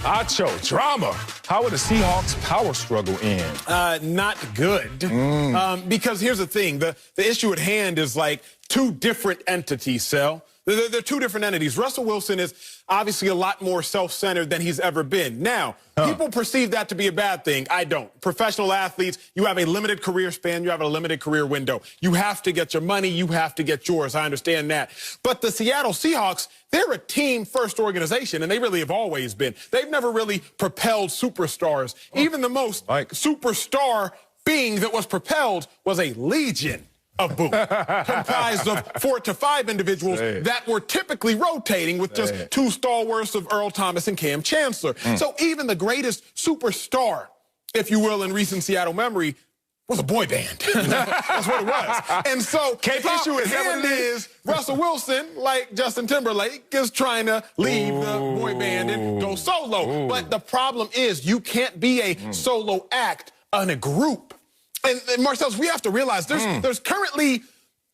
Acho, drama. How will the Seahawks' power struggle end? Not good. Because here's the thing. The issue at hand is like two different entities, Sel. They're two different entities. Russell Wilson is obviously a lot more self-centered than he's ever been. Now, people perceive that to be a bad thing. I don't. Professional athletes, you have a limited career span. You have a limited career window. You have to get your money. You have to get yours. I understand that. But the Seattle Seahawks, they're a team-first organization, and they really have always been. They've never really propelled superstars. Even the most superstar being that was propelled was a legion of boom, comprised of 4 to 5 individuals that were typically rotating with just two stalwarts of Earl Thomas and Cam Chancellor. So even the greatest superstar, if you will, in recent Seattle memory, was a boy band. That's what it was. And so the issue at hand is Russell Wilson, like Justin Timberlake, is trying to leave the boy band and go solo. But the problem is you can't be a solo act on a group. And Marcellus, we have to realize there's currently,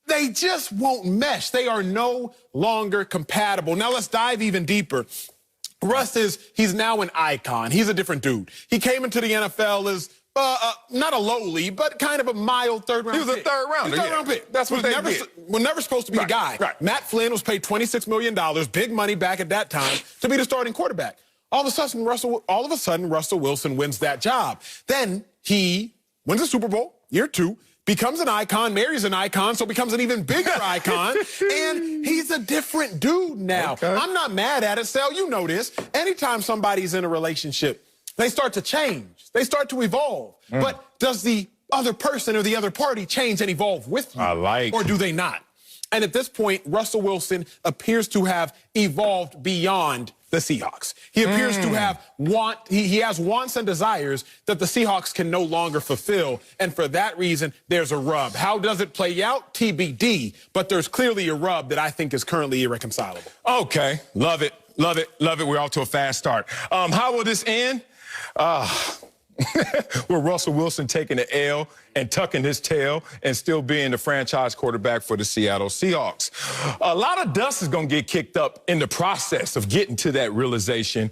they just won't mesh. They are no longer compatible. Now let's dive even deeper. Russ he's now an icon. He's a different dude. He came into the NFL as not a lowly, but kind of a mild third-round pick. He was a third-rounder. Third-round pick. That's what they did. Was never supposed to be the guy. Matt Flynn was paid $26 million, big money back at that time, to be the starting quarterback. All of a sudden, Russell Wilson wins that job. Then he wins the Super Bowl, year 2, becomes an icon, marries an icon, so becomes an even bigger icon, and he's a different dude now. I'm not mad at it, Sal, you know this. Anytime somebody's in a relationship, they start to change. They start to evolve. But does the other person or the other party change and evolve with you? Or do they not? And at this point, Russell Wilson appears to have evolved beyond the Seahawks. He appears to have he has wants and desires that the Seahawks can no longer fulfill. And for that reason, there's a rub. How does it play out? TBD. But there's clearly a rub that I think is currently irreconcilable. Okay. Love it. Love it. Love it. We're off to a fast start. How will this end? With Russell Wilson taking the L and tucking his tail and still being the franchise quarterback for the Seattle Seahawks. A lot of dust is going to get kicked up in the process of getting to that realization.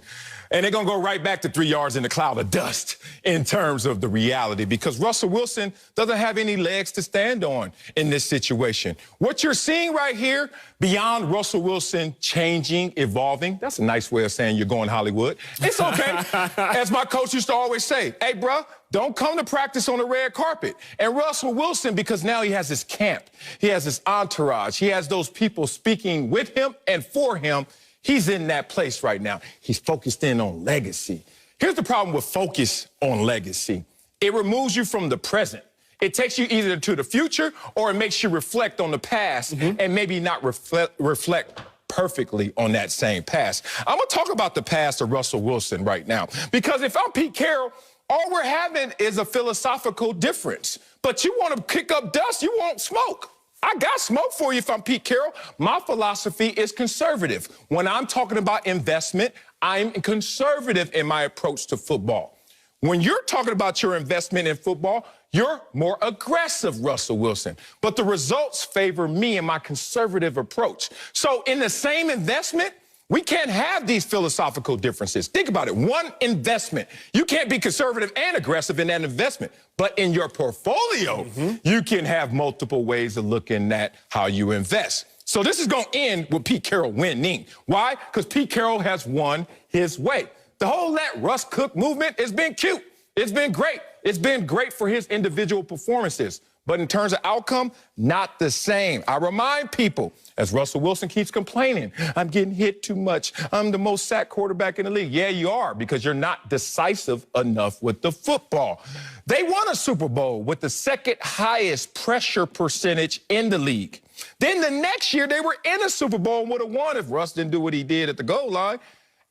And they're going to go right back to 3 yards in the cloud of dust in terms of the reality, because Russell Wilson doesn't have any legs to stand on in this situation. What you're seeing right here, beyond Russell Wilson changing, evolving, that's a nice way of saying you're going Hollywood. It's okay. As my coach used to always say, hey, bro, don't come to practice on the red carpet. And Russell Wilson, because now he has his camp, he has his entourage, he has those people speaking with him and for him. He's in that place right now. He's focused in on legacy. Here's the problem with focus on legacy. It removes you from the present. It takes you either to the future or it makes you reflect on the past and maybe not reflect perfectly on that same past. I'm going to talk about the past of Russell Wilson right now, because if I'm Pete Carroll, all we're having is a philosophical difference. But you want to kick up dust, you want smoke. I got smoke for you if I'm Pete Carroll. My philosophy is conservative. When I'm talking about investment, I'm conservative in my approach to football. When you're talking about your investment in football, you're more aggressive, Russell Wilson. But the results favor me and my conservative approach. So in the same investment, we can't have these philosophical differences. Think about it. One investment. You can't be conservative and aggressive in that investment. But in your portfolio, you can have multiple ways of looking at how you invest. So this is going to end with Pete Carroll winning. Why? Because Pete Carroll has won his way. The whole Let Russ Cook movement has been cute. It's been great. It's been great for his individual performances. But in terms of outcome, not the same. I remind people, as Russell Wilson keeps complaining, I'm getting hit too much. I'm the most sacked quarterback in the league. Yeah, you are, because you're not decisive enough with the football. They won a Super Bowl with the second highest pressure percentage in the league. Then the next year, they were in a Super Bowl and would have won if Russ didn't do what he did at the goal line,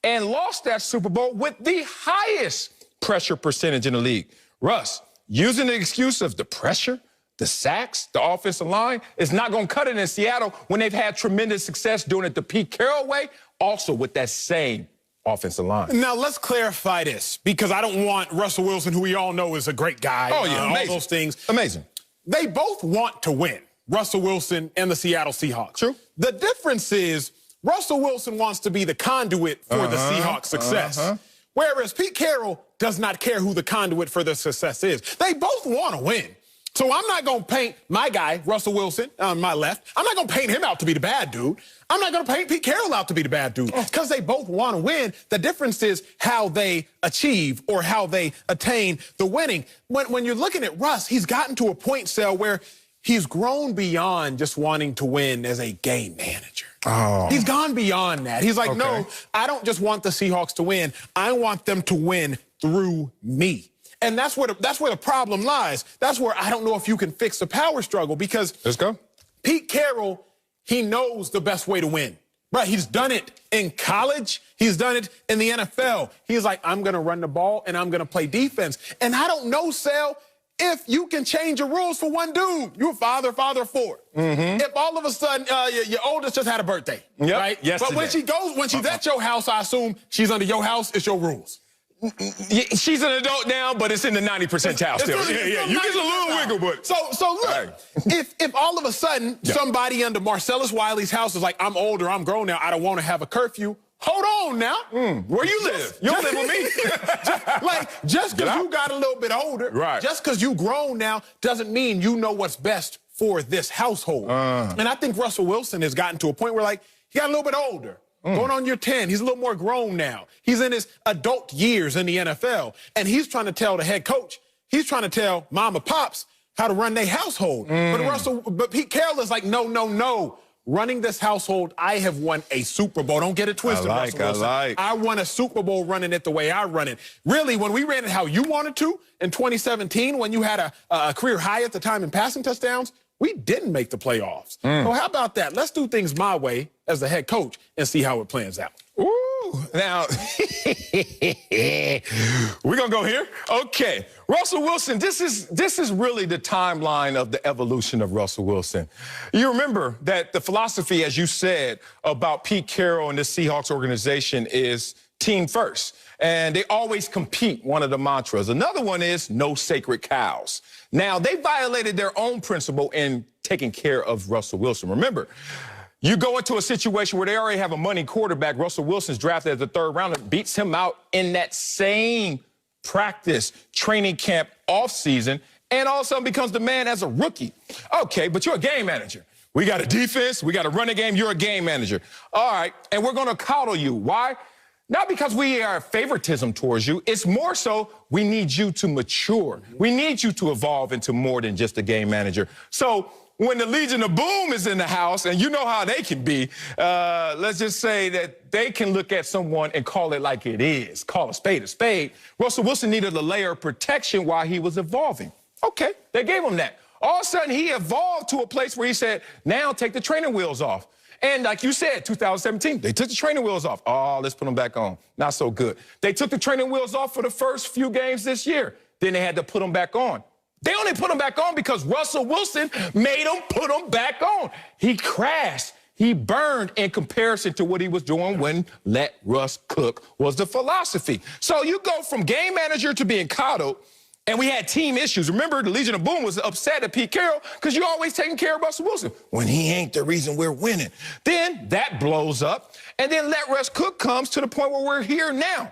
and lost that Super Bowl with the highest pressure percentage in the league. Russ, using the excuse of the pressure, the sacks, the offensive line, is not going to cut it in Seattle when they've had tremendous success doing it the Pete Carroll way, also with that same offensive line. Now, let's clarify this, because I don't want Russell Wilson, who we all know is a great guy. Oh, yeah, all those things. Amazing. They both want to win, Russell Wilson and the Seattle Seahawks. True. The difference is Russell Wilson wants to be the conduit for the Seahawks' success. Whereas Pete Carroll does not care who the conduit for their success is. They both want to win. So I'm not going to paint my guy, Russell Wilson, on my left. I'm not going to paint him out to be the bad dude. I'm not going to paint Pete Carroll out to be the bad dude because they both want to win. The difference is how they achieve or how they attain the winning. When you're looking at Russ, he's gotten to a point, Sel, where he's grown beyond just wanting to win as a game manager. Oh. He's gone beyond that. He's like, no, I don't just want the Seahawks to win. I want them to win through me. And that's where the problem lies. That's where I don't know if you can fix the power struggle because let's go. Pete Carroll, he knows the best way to win. Right? He's done it in college. He's done it in the NFL. He's like, I'm going to run the ball and I'm going to play defense. And I don't know, Sal, if you can change your rules for one dude. You're father of four. If all of a sudden your oldest just had a birthday, right? Yesterday. But when she's at your house, I assume she's under your house. It's your rules. She's an adult now, but it's in the 90 percentile still. Yeah. You get a little wiggle, but so look, right. if all of a sudden somebody under Marcellus Wiley's house is like, I'm older, I'm grown now, I don't want to have a curfew. Hold on now. Where you live? You don't live with me. just because you got a little bit older, just because you grown now, doesn't mean you know what's best for this household. And I think Russell Wilson has gotten to a point where, like, he got a little bit older. Going on year 10, he's a little more grown now. He's in his adult years in the NFL, and he's trying to tell the head coach, he's trying to tell mom and pops how to run their household. But Pete Carroll is like, no. Running this household, I have won a Super Bowl. Don't get it twisted, Russell Wilson. I won a Super Bowl running it the way I run it. Really, when we ran it how you wanted to in 2017, when you had a career high at the time in passing touchdowns, we didn't make the playoffs. So how about that? Let's do things my way as the head coach and see how it plans out. Ooh, now, we're going to go here. Okay. Russell Wilson, this is really the timeline of the evolution of Russell Wilson. You remember that the philosophy, as you said, about Pete Carroll and the Seahawks organization is team first. And they always compete, one of the mantras. Another one is no sacred cows. Now, they violated their own principle in taking care of Russell Wilson. Remember, you go into a situation where they already have a money quarterback. Russell Wilson's drafted as the third rounder, beats him out in that same practice, training camp, offseason, and all of a sudden becomes the man as a rookie. Okay, but you're a game manager. We got a defense. We got to run a game. You're a game manager. All right, and we're going to coddle you. Why? Not because we are favoritism towards you. It's more so we need you to mature. We need you to evolve into more than just a game manager. So when the Legion of Boom is in the house, and you know how they can be, let's just say that they can look at someone and call it like it is, call a spade a spade. Russell Wilson needed a layer of protection while he was evolving. Okay, they gave him that. All of a sudden, he evolved to a place where he said, now take the training wheels off. And like you said, 2017, they took the training wheels off. Oh, let's put them back on. Not so good. They took the training wheels off for the first few games this year. Then they had to put them back on. They only put them back on because Russell Wilson made them put them back on. He crashed. He burned in comparison to what he was doing when let Russ cook was the philosophy. So you go from game manager to being coddled, and we had team issues. Remember, the Legion of Boom was upset at Pete Carroll because you're always taking care of Russell Wilson when he ain't the reason we're winning. Then that blows up, and then let Russ cook comes to the point where we're here now.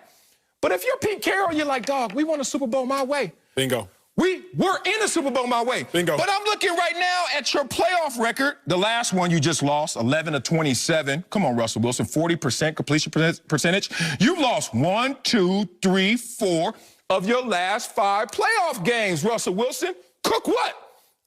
But if you're Pete Carroll, you're like, dog, we won a Super Bowl my way. Bingo. We were in the Super Bowl my way. Bingo. But I'm looking right now at your playoff record. The last one you just lost, 11-27. Come on, Russell Wilson, 40% completion percentage. You've lost 1, 2, 3, 4 of your last 5 playoff games, Russell Wilson. Cook what?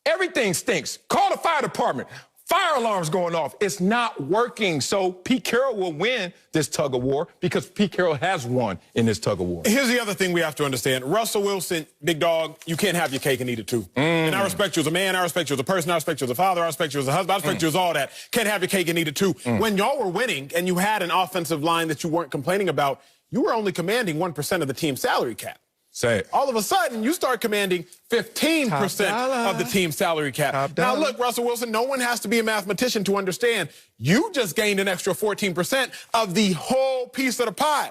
Everything stinks. Call the fire department. Fire alarms going off. It's not working. So Pete Carroll will win this tug of war because Pete Carroll has won in this tug of war. Here's the other thing we have to understand. Russell Wilson, big dog, you can't have your cake and eat it too. And I respect you as a man. I respect you as a person. I respect you as a father. I respect you as a husband. I respect you as all that. Can't have your cake and eat it too. When y'all were winning and you had an offensive line that you weren't complaining about, you were only commanding 1% of the team's salary cap. Say it. All of a sudden, you start commanding 15% of the team's salary cap. Now, look, Russell Wilson, no one has to be a mathematician to understand you just gained an extra 14% of the whole piece of the pie.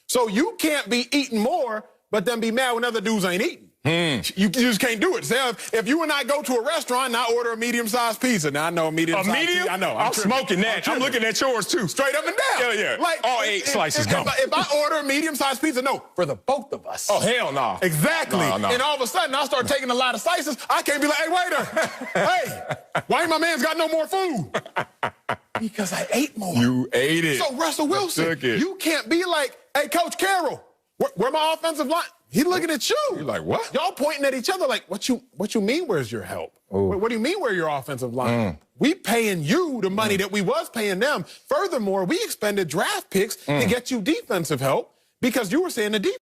So you can't be eating more but then be mad when other dudes ain't eating. You just can't do it. Say, if you and I go to a restaurant and I order a medium-sized pizza, now I know a medium-sized medium? pizza. I know. I'm smoking that. I'm looking at yours, too. Straight up and down. Hell yeah. Like, all 8 slices gone. If I order a medium-sized pizza, no, for the both of us. Oh, hell no. Exactly. No. And all of a sudden, I start taking a lot of slices. I can't be like, hey, waiter, hey, why ain't my man's got no more food? Because I ate more. You ate it. So, Russell Wilson, you can't be like, hey, Coach Carroll, where my offensive line? He looking at you. You're like, what? Y'all pointing at each other like, what you mean, where's your help? What do you mean, where your offensive line? We paying you the money that we was paying them. Furthermore, we expended draft picks to get you defensive help because you were saying the defense.